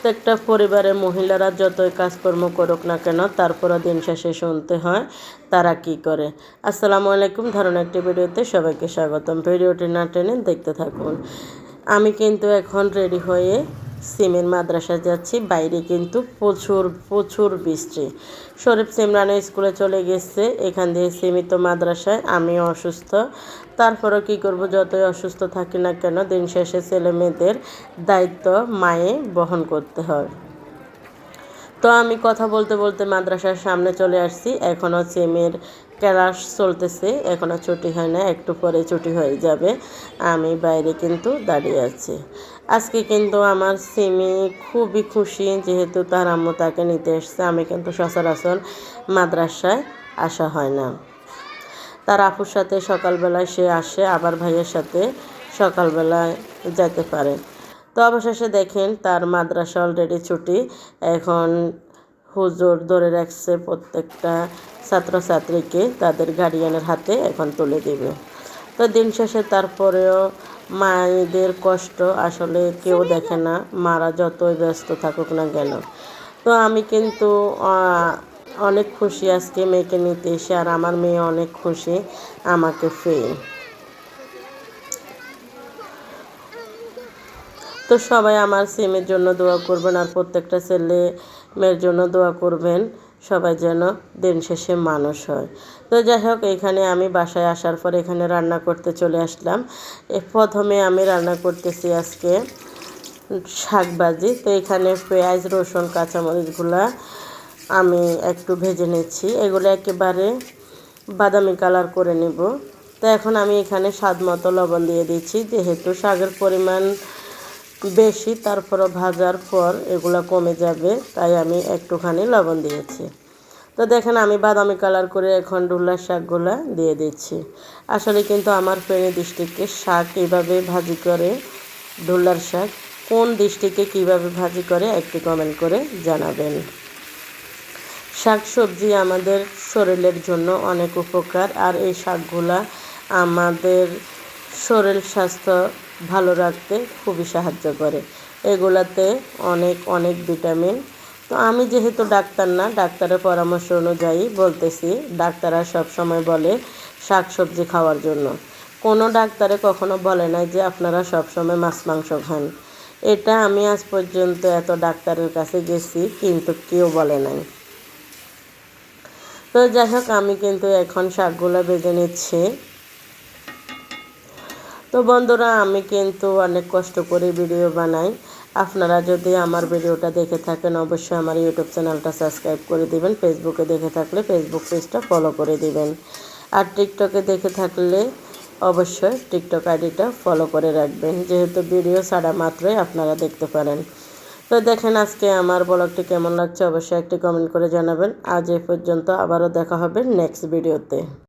প্রত্যেকটা পরিবারের মহিলারা যতই কাজকর্ম করুক না কেন তারপরও দিন শেষে শুনতে হয় তারা কি করে। আসসালামু আলাইকুম, ধারণ একটি ভিডিওতে সবাইকে স্বাগতম। ভিডিওটি না টেনে দেখতে থাকুন। আমি কিন্তু এখন রেডি হয়ে সিমের মাদ্রাসায় যাচ্ছি। বাইরে কিন্তু প্রচুর প্রচুর বৃষ্টি। শরীফ সিমরানও স্কুলে চলে গেছে, এখান দিয়ে সীমিত মাদ্রাসায়। আমিও অসুস্থ, তারপরও কী করব, যতই অসুস্থ থাকি না কেন দিন শেষে ছেলে মেয়েদের দায়িত্ব মায়ে বহন করতে হয়। তো আমি কথা বলতে বলতে মাদ্রাসার সামনে চলে আসছি। এখনও সিমের ক্লাস চলতেছে, এখনও ছুটি হয় না, একটু পরে ছুটি হয়ে যাবে। আমি বাইরে কিন্তু দাঁড়িয়ে আছি। আজকে কিন্তু আমার সিমি খুবই খুশি, যেহেতু তার আম্মু তাকে নিতে এসছে। আমি কিন্তু সচরাচর মাদ্রাসায় আসা হয় না। তার আপুর সাথে সকালবেলায় সে আসে, আবার ভাইয়ের সাথে সকালবেলায় যেতে পারে। তো অবশেষে দেখেন তার মাদ্রাসা অলরেডি ছুটি। এখন হুজুর ধরে রাখছে প্রত্যেকটা ছাত্রছাত্রীকে তাদের গার্ডিয়ানের হাতে এখন তুলে দেবে। তো দিন শেষে তারপরেও মায়েদের কষ্ট আসলে কেউ দেখে না, মারা যতই ব্যস্ত থাকুক না কেন। তো আমি কিন্তু অনেক খুশি আজকে মেয়েকে নিতে এসে, আর আমার মেয়ে অনেক খুশি আমাকে পেয়ে। তো সবাই আমার সিমের জন্য দোয়া করবেন, আর প্রত্যেকটা ছেলে মেয়ের জন্য দোয়া করবেন, সবাই যেন দিন শেষে মানুষ হয়। তো যাই হোক, এখানে আমি বাসায় আসার পর এখানে রান্না করতে চলে আসলাম। প্রথমে আমি রান্না করতেছি আজকে শাকভাজি। তো এখানে পেঁয়াজ, রসুন, কাঁচামরিচগুলা আমি একটু ভেজে নিচ্ছি। এগুলো একেবারে বাদামি কালার করে নেব। তো এখন আমি এখানে স্বাদ মতো লবণ দিয়ে দিচ্ছি, যেহেতু শাকের পরিমাণ বেশি, তারপরও ভাজার পর এগুলো কমে যাবে, তাই আমি একটুখানি লবণ দিয়েছি। তো দেখেন আমি বাদামি কালার করে এখন ডুলার শাকগুলো দিয়ে দিচ্ছি। আসলে কিন্তু আমার ফেনী ডিস্ট্রিক্টে শাক এইভাবে ভাজি করে, ডুলার শাক কোন ডিস্ট্রিক্টে কীভাবে ভাজি করে একটু কমেন্ট করে জানাবেন। শাক সবজি আমাদের শরীরের জন্য অনেক উপকার, আর এই শাকগুলা আমাদের শরীর স্বাস্থ্য ভালো রাখতে খুবই সাহায্য করে। এগুলাতে অনেক অনেক ভিটামিন। তো আমি যেহেতু ডাক্তার না, ডাক্তারের পরামর্শ অনুযায়ী বলতেছি। ডাক্তাররা সবসময় বলে শাক সবজি খাওয়ার জন্য। কোনো ডাক্তারে কখনো বলে নাই যে আপনারা সবসময় মাছ মাংস খান। এটা আমি আজ পর্যন্ত এত ডাক্তারের কাছে গেছি, কিন্তু কেউ বলে নাই। তো যাই হোক, আমি কিন্তু এখন শাকগুলো ভেজে নিচ্ছি। তো বন্ধুরা, আমি কিন্তু অনেক কষ্ট করে ভিডিও বানাই। আপনারা যদি আমার ভিডিওটা দেখে থাকেন, অবশ্যই আমার ইউটিউব চ্যানেলটা সাবস্ক্রাইব করে দিবেন। ফেসবুকে দেখে থাকলে ফেসবুক পেজটা ফলো করে দিবেন। আর টিকটকে দেখে থাকলে অবশ্যই টিকটক আইডিটা ফলো করে রাখবেন, যেহেতু ভিডিও ছাড়া মাত্রই আপনারা দেখতে পারেন। তো দেখেন আজকে আমার ব্লগটি কেমন লাগছে অবশ্যই একটি কমেন্ট করে জানাবেন। আজ এ পর্যন্ত, আবারও দেখা হবে নেক্সট ভিডিওতে।